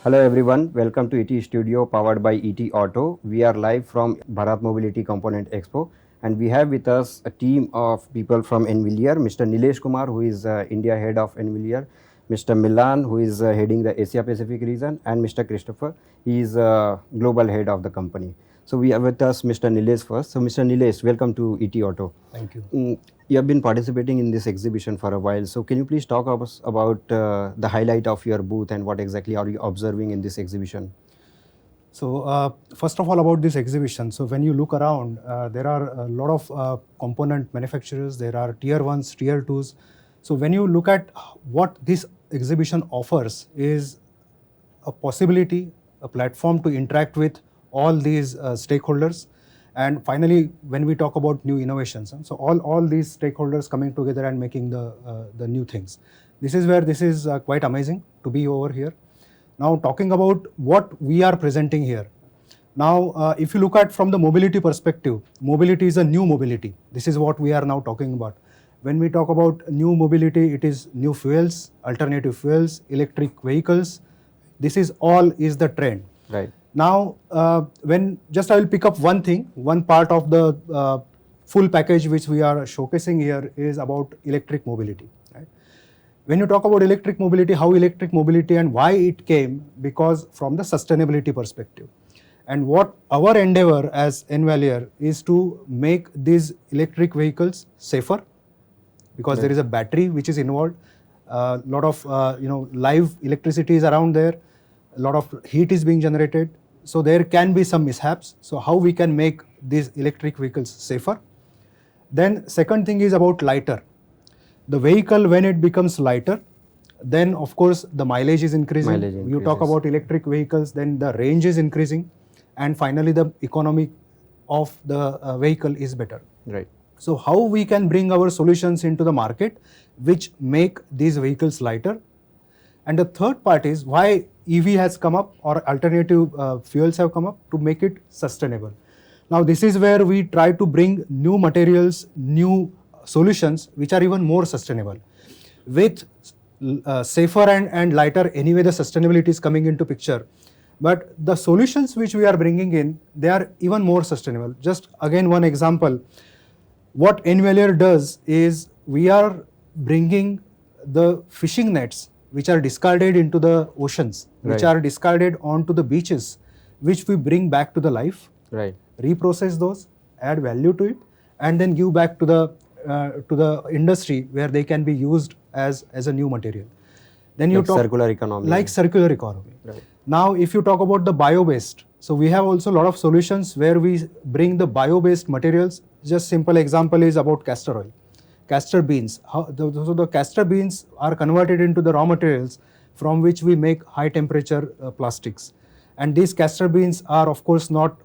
Hello everyone, welcome to ET Studio powered by ET Auto. We are live from Bharat Mobility Component Expo and we have with us a team of people from NVIDIA, Mr. Nileshkumar who is India head of NVIDIA, Mr. Milan who is heading the Asia Pacific region and Mr. Christopher, he is global head of the company. So we have with us Mr. Nilesh first. So Mr. Nilesh, welcome to ET Auto. Thank you. You have been participating in this exhibition for a while. So can you please talk about the highlight of your booth and what exactly are you observing in this exhibition? So first of all about this exhibition, so when you look around, there are a lot of component manufacturers, there are tier 1s, tier 2s. So when you look at what this exhibition offers is a possibility, a platform to interact with all these stakeholders. And finally, when we talk about new innovations, so all these stakeholders coming together and making the new things. This is where this is quite amazing to be over here. Now talking about what we are presenting here. Now if you look at from the mobility perspective, mobility is a new mobility. This is what we are now talking about. When we talk about new mobility, it is new fuels, alternative fuels, electric vehicles. This is all is the trend. Right. Now, when just I will pick up one thing, one part of the full package which we are showcasing here is about electric mobility. Right? When you talk about electric mobility, how electric mobility and why it came, because from the sustainability perspective. And what our endeavor as NVIDIA is to make these electric vehicles safer, because there is a battery which is involved, a lot of live electricity is around there, a lot of heat is being generated, so there can be some mishaps. So how we can make these electric vehicles safer. Then second thing is about lighter. The vehicle, when it becomes lighter, then of course the mileage is increasing. You talk about electric vehicles, then the range is increasing, and finally the economy of the vehicle is better. Right. So how we can bring our solutions into the market which make these vehicles lighter. And the third part is why EV has come up or alternative fuels have come up, to make it sustainable. Now this is where we try to bring new materials, new solutions which are even more sustainable. With safer and lighter, anyway the sustainability is coming into picture. But the solutions which we are bringing in, they are even more sustainable. Just again one example, what NVIDIA does is we are bringing the fishing nets which are discarded into the oceans, which are discarded onto the beaches, which we bring back to the life, reprocess those, add value to it, and then give back to the industry where they can be used as a new material. Then you talk circular economy. Like circular economy. Right. Now if you talk about the bio-based, so we have also a lot of solutions where we bring the bio-based materials. Just simple example is about castor oil. Castor beans. So the castor beans are converted into the raw materials from which we make high temperature plastics. And these castor beans are of course not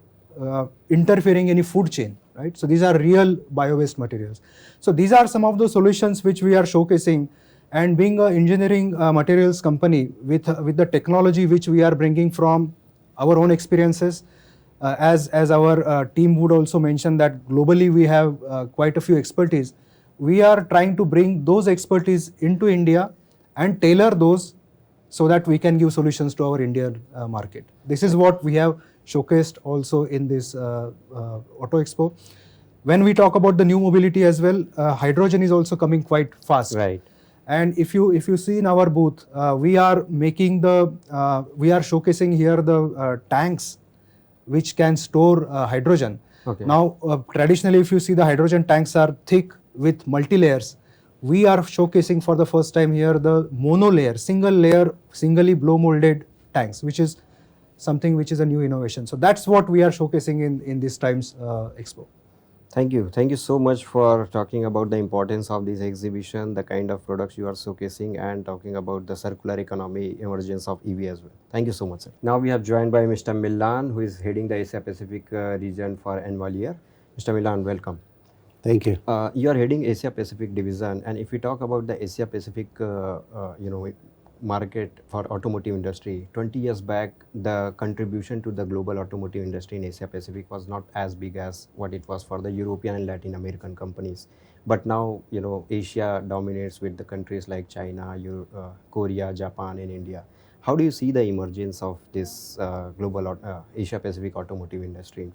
interfering any food chain, right? So these are real bio-based materials. So these are some of the solutions which we are showcasing, and being an engineering materials company with the technology which we are bringing from our own experiences, as our team would also mention that globally we have quite a few expertise. We are trying to bring those expertise into India and tailor those so that we can give solutions to our Indian market. This is what we have showcased also in this Auto Expo. When we talk about the new mobility as well, hydrogen is also coming quite fast. Right. And if you see in our booth, we are making we are showcasing here the tanks which can store hydrogen. Okay. Now traditionally if you see the hydrogen tanks are thick with multi-layers. We are showcasing for the first time here the mono-layer, single layer, singly blow molded tanks, which is something which is a new innovation. So that's what we are showcasing in this time's expo. Thank you. Thank you so much for talking about the importance of this exhibition, the kind of products you are showcasing, and talking about the circular economy emergence of EV as well. Thank you so much, sir. Now we have joined by Mr. Milan, who is heading the Asia Pacific region for NVIDIA. Mr. Milan, welcome. Thank you. You are heading Asia Pacific division, and if we talk about the Asia Pacific, market for automotive industry, 20 years back, the contribution to the global automotive industry in Asia Pacific was not as big as what it was for the European and Latin American companies. But now, Asia dominates with the countries like China, Korea, Japan, and India. How do you see the emergence of this global Asia Pacific automotive industry?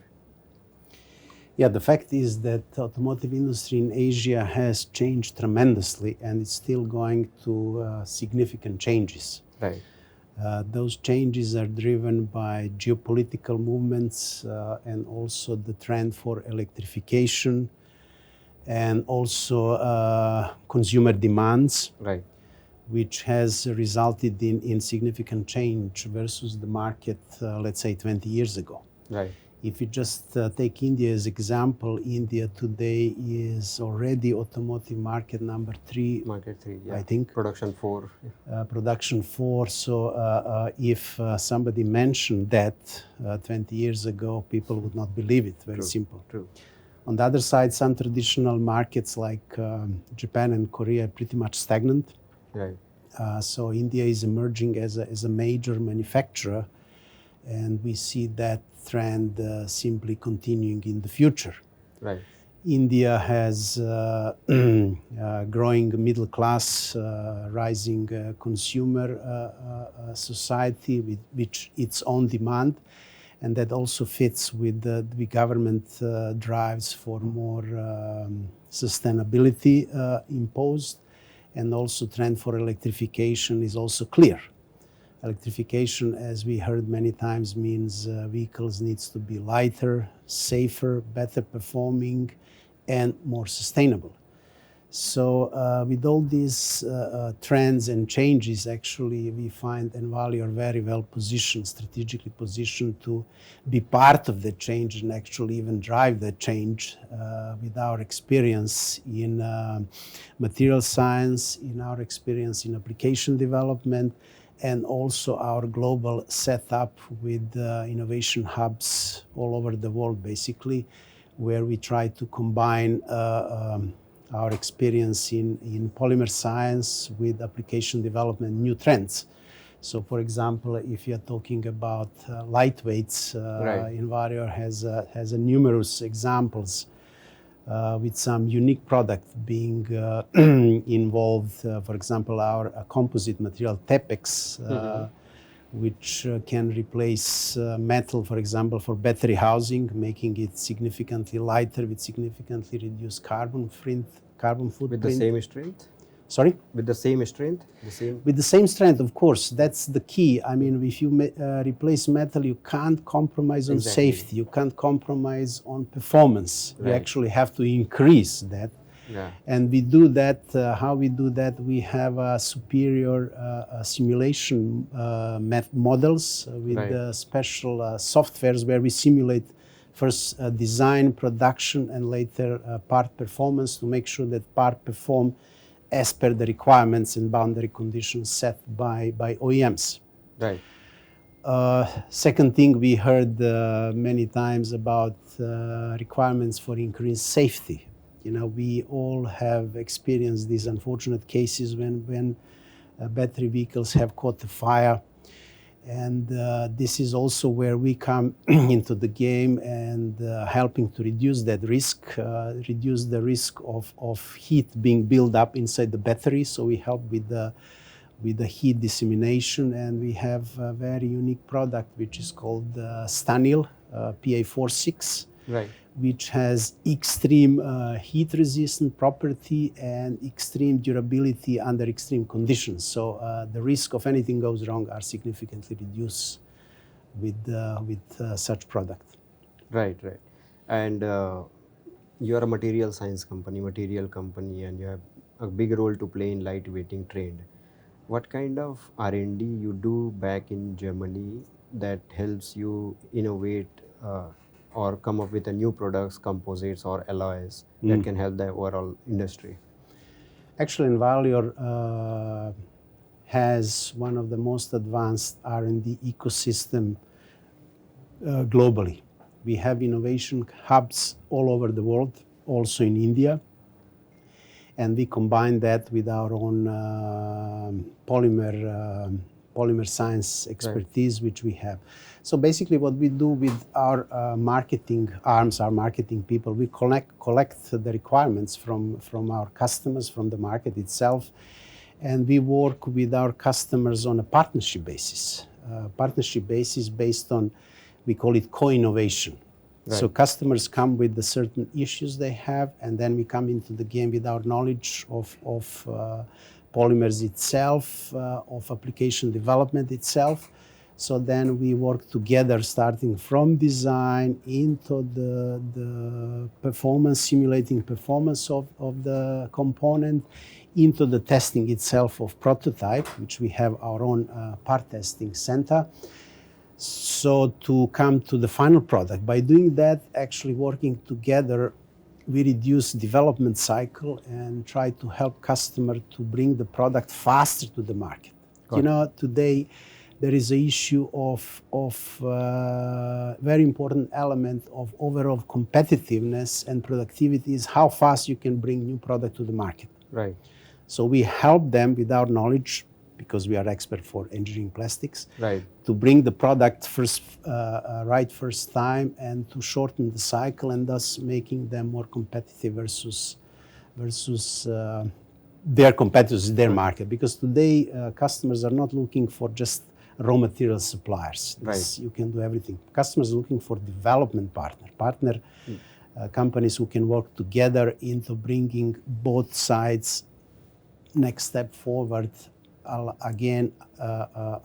Yeah, the fact is that the automotive industry in Asia has changed tremendously, and it's still going through significant changes. Right. Those changes are driven by geopolitical movements and also the trend for electrification and also consumer demands, Right. which has resulted in significant change versus the market, let's say, 20 years ago. Right. If you just take India as example, India today is already automotive market number 3. Market 3, yeah. I think. Production 4. Production 4. So if somebody mentioned that 20 years ago, people would not believe it. Very simple. True. On the other side, some traditional markets like Japan and Korea are pretty much stagnant. Right. So India is emerging as a major manufacturer, and we see that trend simply continuing in the future. Right. India has growing middle class, rising consumer society with which its own demand, and that also fits with the government drives for more sustainability imposed, and also trend for electrification is also clear. Electrification, as we heard many times, means vehicles needs to be lighter, safer, better performing, and more sustainable. So with all these trends and changes, actually, we find Envali are very well positioned, strategically positioned to be part of the change and actually even drive the change with our experience in material science, in our experience in application development, and also our global setup with innovation hubs all over the world, basically, where we try to combine our experience in polymer science with application development, new trends. So, for example, if you're talking about lightweights, Right. Envalior has numerous examples with some unique product being involved. For example, our composite material Tepex, which can replace metal, for example, for battery housing, making it significantly lighter with significantly reduced carbon footprint. With the same strength? Sorry? With the same strength? The same? With the same strength, of course. That's the key. I mean, if you replace metal, you can't compromise on safety. You can't compromise on performance. Right. You actually have to increase that. Yeah. And we do that. How we do that? We have superior simulation models with Right. special softwares where we simulate first design, production, and later part performance to make sure that part perform as per the requirements and boundary conditions set by OEMs. Right. Second thing, we heard many times about requirements for increased safety. You know, we all have experienced these unfortunate cases when battery vehicles have caught a fire. And this is also where we come into the game and helping to reduce that risk, reduce the risk of heat being built up inside the battery. So we help with the heat dissemination, and we have a very unique product which is called Stanil PA46. Right. Which has extreme heat resistant property and extreme durability under extreme conditions. So the risk of anything goes wrong are significantly reduced with such product. Right, right. And you are a material science company, and you have a big role to play in lightweighting trend. What kind of R&D you do back in Germany that helps you innovate or come up with a new products, composites or alloys that can help the overall industry? Actually, Envalior has one of the most advanced R&D ecosystem globally. We have innovation hubs all over the world, also in India. And we combine that with our own polymer science expertise, which we have. So basically what we do with our marketing arms, our marketing people, we collect the requirements from our customers, from the market itself, and we work with our customers on a partnership basis. Partnership basis based on, we call it co-innovation. Right. So customers come with the certain issues they have, and then we come into the game with our knowledge of polymers itself, of application development itself. So then we work together, starting from design into the performance, simulating performance of the component, into the testing itself of prototype, which we have our own part testing center. So to come to the final product. By doing that, actually working together, we reduce development cycle and try to help customer to bring the product faster to the market. You know, today there is an issue of very important element of overall competitiveness and productivity is how fast you can bring new product to the market. Right. So we help them with our knowledge, because we are expert for engineering plastics, Right. to bring the product right first time and to shorten the cycle, and thus making them more competitive versus their competitors in their market. Because today customers are not looking for just raw material suppliers. Right. You can do everything. Customers are looking for development partner companies who can work together into bringing both sides next step forward, again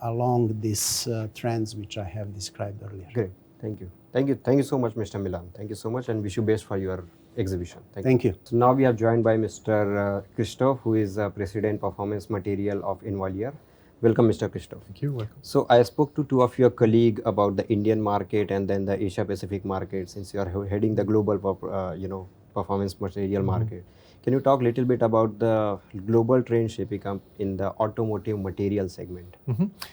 along these trends which I have described earlier. Great. Thank you so much, Mr. Milan. Thank you so much, and wish you best for your exhibition. Thank you. So now we are joined by Mr. Christophe, who is President Performance Material of Envalier. Welcome, Mr. Christophe. Thank you. Welcome. So I spoke to two of your colleagues about the Indian market and then the Asia Pacific market, since you are heading the global performance material market. Can you talk a little bit about the global trend shaping up in the automotive material segment?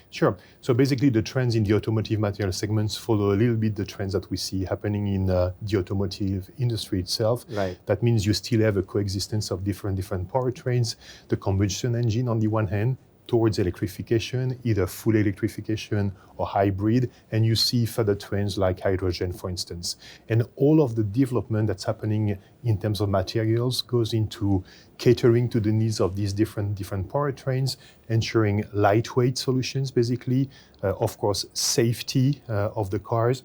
Sure. So basically the trends in the automotive material segments follow a little bit the trends that we see happening in the automotive industry itself. Right. That means you still have a coexistence of different powertrains, the combustion engine on the one hand, towards electrification, either full electrification or hybrid, and you see further trends like hydrogen, for instance. And all of the development that's happening in terms of materials goes into catering to the needs of these different powertrains, ensuring lightweight solutions, basically, of course, safety of the cars,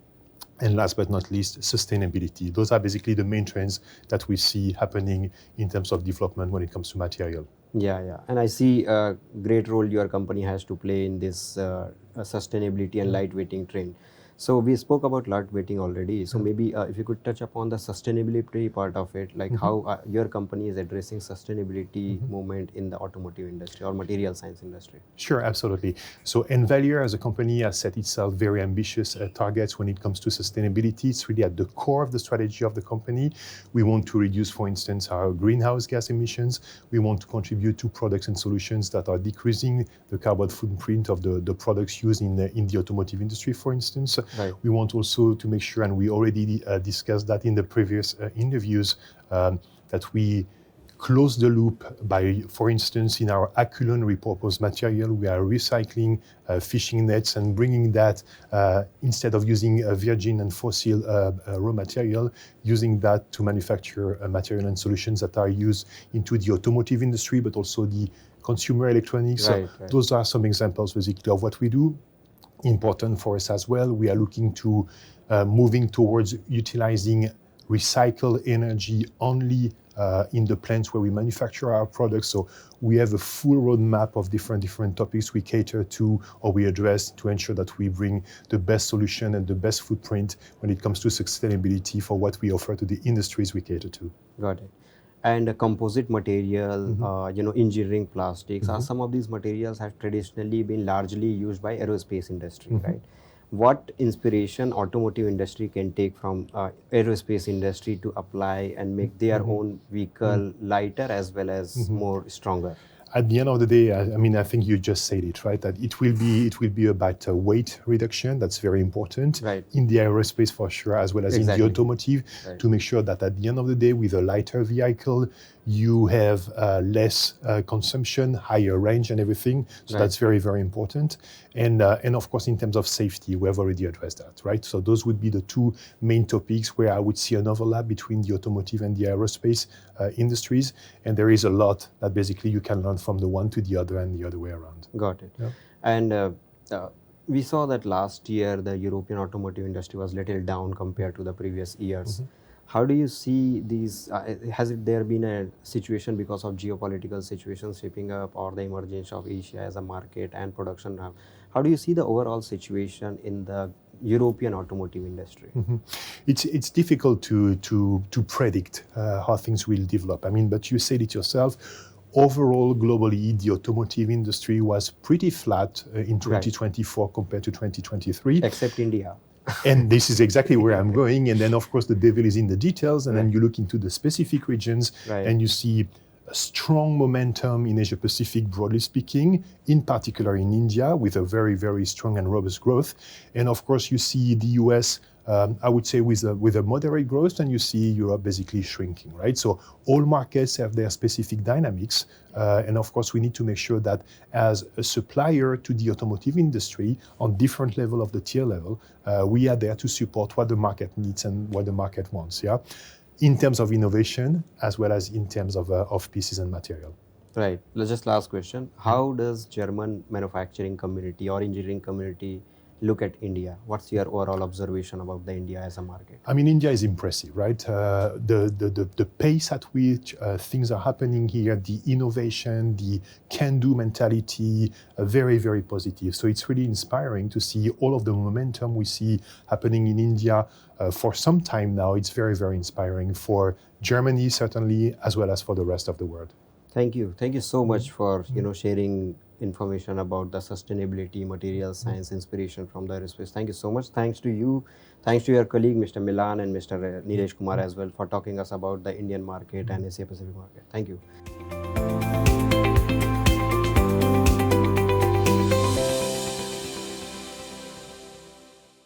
and last but not least, sustainability. Those are basically the main trends that we see happening in terms of development when it comes to material. Yeah. And I see a great role your company has to play in this sustainability and lightweighting trend. So we spoke about lightweighting already. So maybe if you could touch upon the sustainability part of it, like how your company is addressing sustainability movement in the automotive industry or material science industry. Sure, absolutely. So Envalier as a company has set itself very ambitious targets when it comes to sustainability. It's really at the core of the strategy of the company. We want to reduce, for instance, our greenhouse gas emissions. We want to contribute to products and solutions that are decreasing the carbon footprint of the products used in the automotive industry, for instance. Right. We want also to make sure, and we already discussed that in the previous interviews, that we close the loop by, for instance, in our Aculon repurposed material, we are recycling fishing nets and bringing that, instead of using virgin and fossil raw material, using that to manufacture material and solutions that are used into the automotive industry, but also the consumer electronics. Right. Those are some examples basically of what we do. Important for us as well, we are looking to moving towards utilizing recycled energy only in the plants where we manufacture our products. So we have a full roadmap of different topics we cater to or we address to ensure that we bring the best solution and the best footprint when it comes to sustainability for what we offer to the industries we cater to. Got it. And composite material, engineering plastics, some of these materials have traditionally been largely used by aerospace industry, right? What inspiration automotive industry can take from aerospace industry to apply and make their own vehicle lighter as well as more stronger? At the end of the day, I think you just said it, right? That it will be about weight reduction. That's very important, right, in the aerospace for sure, as well as in the automotive, to make sure that at the end of the day, with a lighter vehicle, you have less consumption, higher range and everything. So Right. that's very, very important. And of course, in terms of safety, we have already addressed that, right? So those would be the two main topics where I would see an overlap between the automotive and the aerospace industries. And there is a lot that basically you can learn from the one to the other and the other way around. Got it. Yeah. And we saw that last year the European automotive industry was little down compared to the previous years. How do you see these? Has there been a situation because of geopolitical situations shaping up, or the emergence of Asia as a market and production hub? How do you see the overall situation in the European automotive industry? It's difficult to predict how things will develop. I mean, but you said it yourself. Overall, globally, the automotive industry was pretty flat in 2024 compared to 2023. Except India. And this is exactly where I'm going. And then, of course, the devil is in the details. And then you look into the specific regions and you see a strong momentum in Asia Pacific, broadly speaking, in particular in India, with a very, very strong and robust growth. And of course, you see the US, I would say, with a moderate growth, and you see Europe basically shrinking, right? So all markets have their specific dynamics. And of course, we need to make sure that as a supplier to the automotive industry on different level of the tier level, we are there to support what the market needs and what the market wants, yeah? In terms of innovation, as well as in terms of pieces and material. Right. Just last question. How does German manufacturing community or engineering community look at India? What's your overall observation about the India as a market? I mean, India is impressive, right? The pace at which things are happening here, the innovation, the can-do mentality, very, very positive. So it's really inspiring to see all of the momentum we see happening in India for some time now. It's very, very inspiring for Germany, certainly, as well as for the rest of the world. Thank you. Thank you so much for sharing information about the sustainability, material science, inspiration from the aerospace. Thank you so much. Thanks to you. Thanks to your colleague, Mr. Milan, and Mr. Nileshkumar as well, for talking us about the Indian market and Asia Pacific market. Thank you.